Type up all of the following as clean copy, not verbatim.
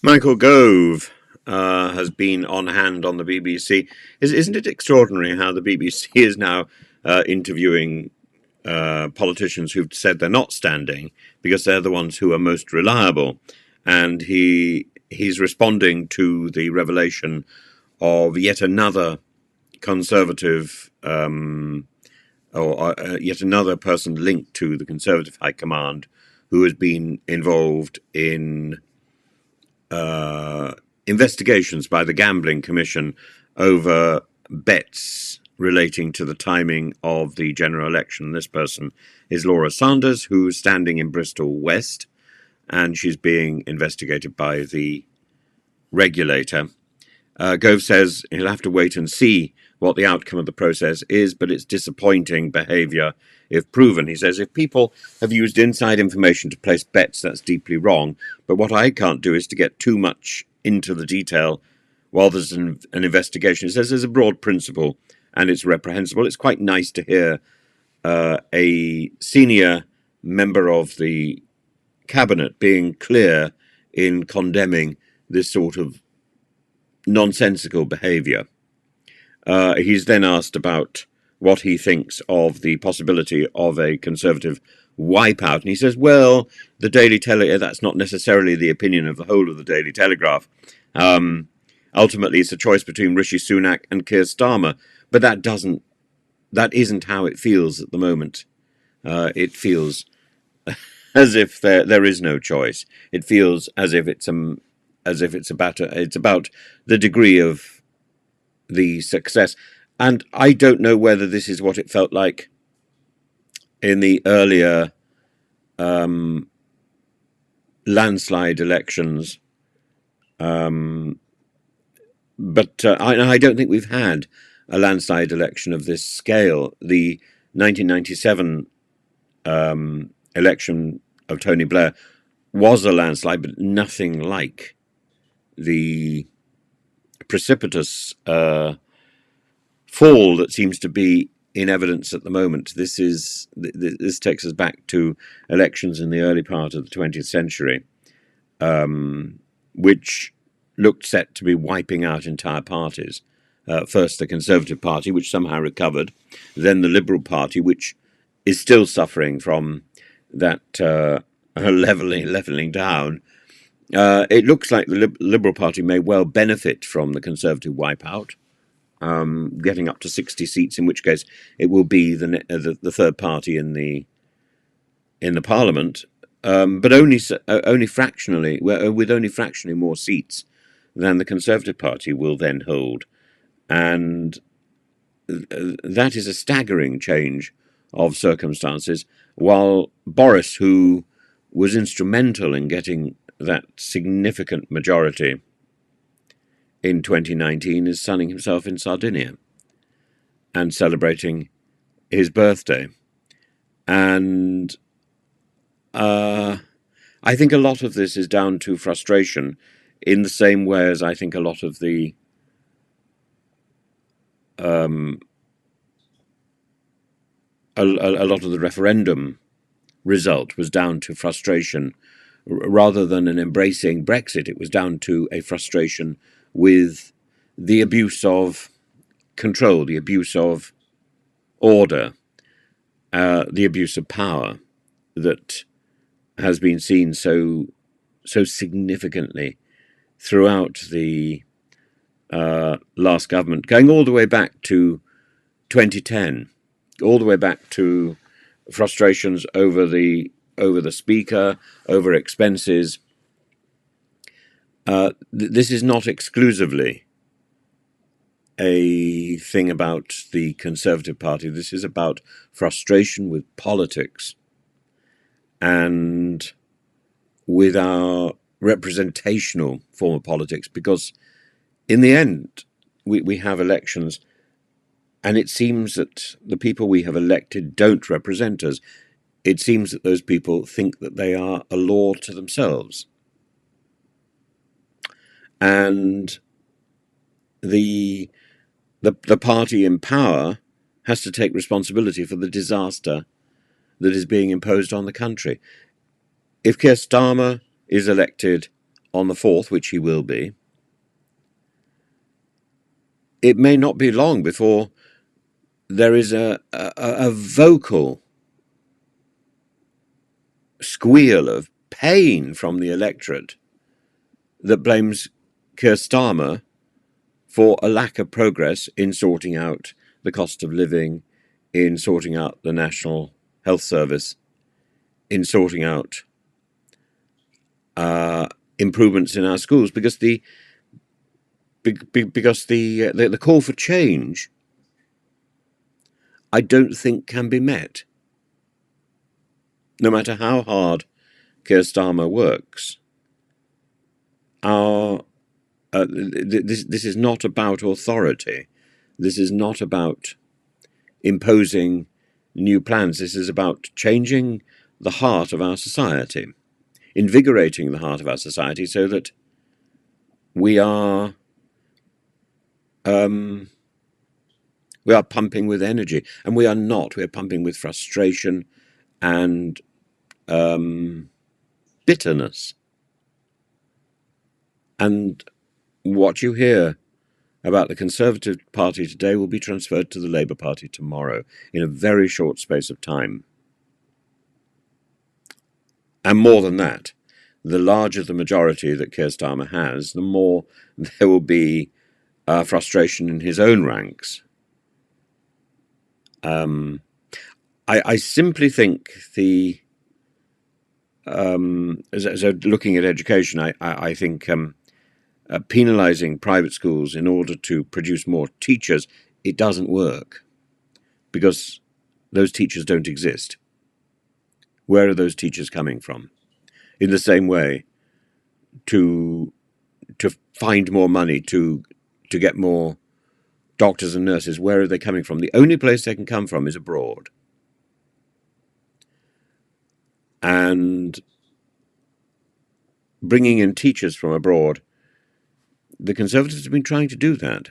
Michael Gove has been on hand on the BBC. Isn't it extraordinary how the BBC is now interviewing politicians who've said they're not standing because they're the ones who are most reliable? And he's responding to the revelation of yet another Conservative or yet another person linked to the Conservative High Command who has been involved in investigations by the Gambling Commission over bets relating to the timing of the general election. This person is Laura Saunders, who's standing in Bristol West, and she's being investigated by the regulator. Gove says he'll have to wait and see what the outcome of the process is, but it's disappointing behaviour if proven. He says if people have used inside information to place bets, that's deeply wrong. But what I can't do is to get too much into the detail while there's an investigation. He says there's a broad principle and it's reprehensible. It's quite nice to hear a senior member of the cabinet being clear in condemning this sort of nonsensical behaviour. He's then asked about what he thinks of the possibility of a Conservative wipeout. And he says, well, the Daily Telegraph, that's not necessarily the opinion of the whole of the Daily Telegraph. Ultimately, it's a choice between Rishi Sunak and Keir Starmer. But that isn't how it feels at the moment. It feels as if there is no choice. It feels as if it's about the degree of the success. And I don't know whether this is what it felt like in the earlier landslide elections. But I don't think we've had a landslide election of this scale. The 1997 election of Tony Blair was a landslide, but nothing like the precipitous fall that seems to be in evidence at the moment. This takes us back to elections in the early part of the 20th century, which looked set to be wiping out entire parties. First the Conservative Party, which somehow recovered, then the Liberal Party, which is still suffering from that levelling down. It looks like the Liberal Party may well benefit from the Conservative wipeout, getting up to 60 seats, in which case it will be the third party in the Parliament, but only fractionally, with only fractionally more seats than the Conservative Party will then hold, and that is a staggering change of circumstances. While Boris, who was instrumental in getting that significant majority in 2019, is sunning himself in Sardinia and celebrating his birthday. And I think a lot of this is down to frustration, in the same way as I think a lot of the referendum result was down to frustration. Rather than an embracing Brexit, it was down to a frustration with the abuse of control, the abuse of order, the abuse of power that has been seen so significantly throughout the last government, going all the way back to 2010, all the way back to frustrations over the Speaker, over expenses. This is not exclusively a thing about the Conservative Party. This is about frustration with politics and with our representational form of politics, because in the end we have elections, and it seems that the people we have elected don't represent us. It seems that those people think that they are a law to themselves. And the party in power has to take responsibility for the disaster that is being imposed on the country. If Keir Starmer is elected on the 4th, which he will be, it may not be long before there is a vocal squeal of pain from the electorate that blames Keir Starmer for a lack of progress in sorting out the cost of living, in sorting out the National Health Service, in sorting out improvements in our schools, because the call for change, I don't think, can be met. No matter how hard Keir Starmer works, this is not about authority. This is not about imposing new plans. This is about changing the heart of our society, invigorating the heart of our society so that we are pumping with energy, and we are not. We're pumping with frustration and bitterness. And what you hear about the Conservative Party today will be transferred to the Labour Party tomorrow in a very short space of time. And more than that, the larger the majority that Keir Starmer has, the more there will be frustration in his own ranks. I simply think looking at education, I think penalising private schools in order to produce more teachers, it doesn't work, because those teachers don't exist. Where are those teachers coming from? In the same way, to find more money, to get more doctors and nurses, where are they coming from? The only place they can come from is abroad. And bringing in teachers from abroad, the Conservatives have been trying to do that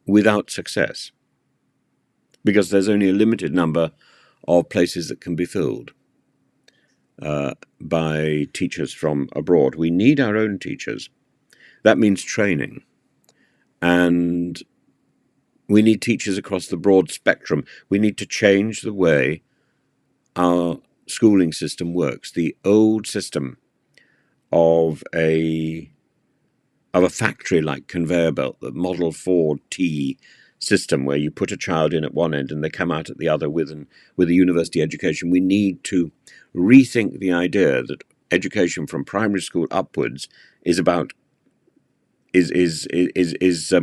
without success, because there's only a limited number of places that can be filled by teachers from abroad. We need our own teachers. That means training. And we need teachers across the broad spectrum. We need to change the way our schooling system works. The old system of a factory-like conveyor belt, the Model 4T system, where you put a child in at one end and they come out at the other with a university education. We need to rethink the idea that education from primary school upwards is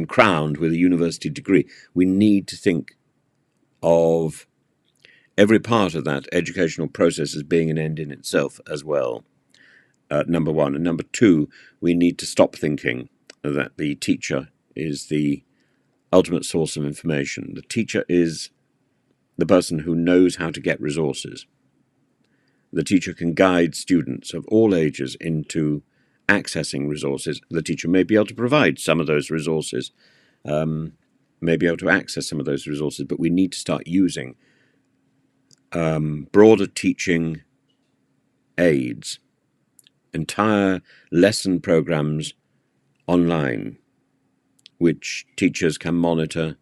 crowned with a university degree. We need to think of every part of that educational process as being an end in itself as well. Number one. And number two, we need to stop thinking that the teacher is the ultimate source of information. The teacher is the person who knows how to get resources. The teacher can guide students of all ages into accessing resources. The teacher may be able to provide some of those resources, may be able to access some of those resources, but we need to start using broader teaching aids, entire lesson programs online, which teachers can monitor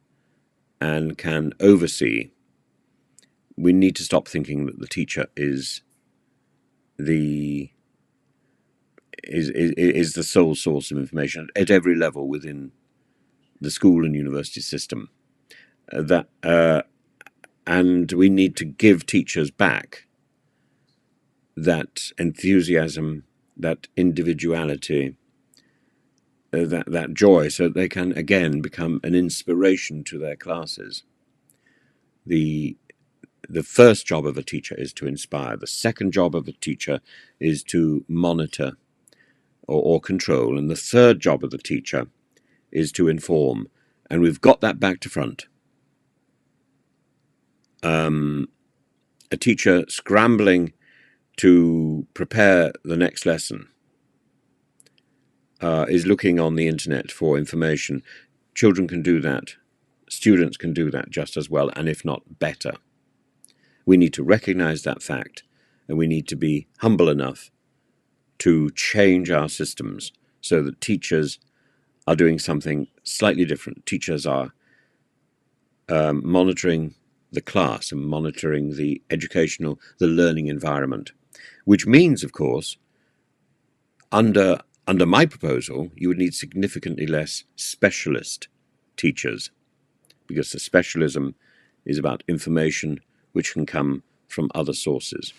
and can oversee. We need to stop thinking that the teacher is the sole source of information at every level within the school and university system. And we need to give teachers back that enthusiasm, that individuality, that joy, so that they can again become an inspiration to their classes. The first job of a teacher is to inspire. The second job of a teacher is to monitor or control. And the third job of the teacher is to inform. And we've got that back to front. A teacher scrambling to prepare the next lesson is looking on the internet for information. Children can do that. Students can do that just as well, and if not better. We need to recognize that fact, and we need to be humble enough to change our systems so that teachers are doing something slightly different. Teachers are monitoring the class and monitoring the learning environment, which means, of course, under my proposal, you would need significantly less specialist teachers, because the specialism is about information which can come from other sources.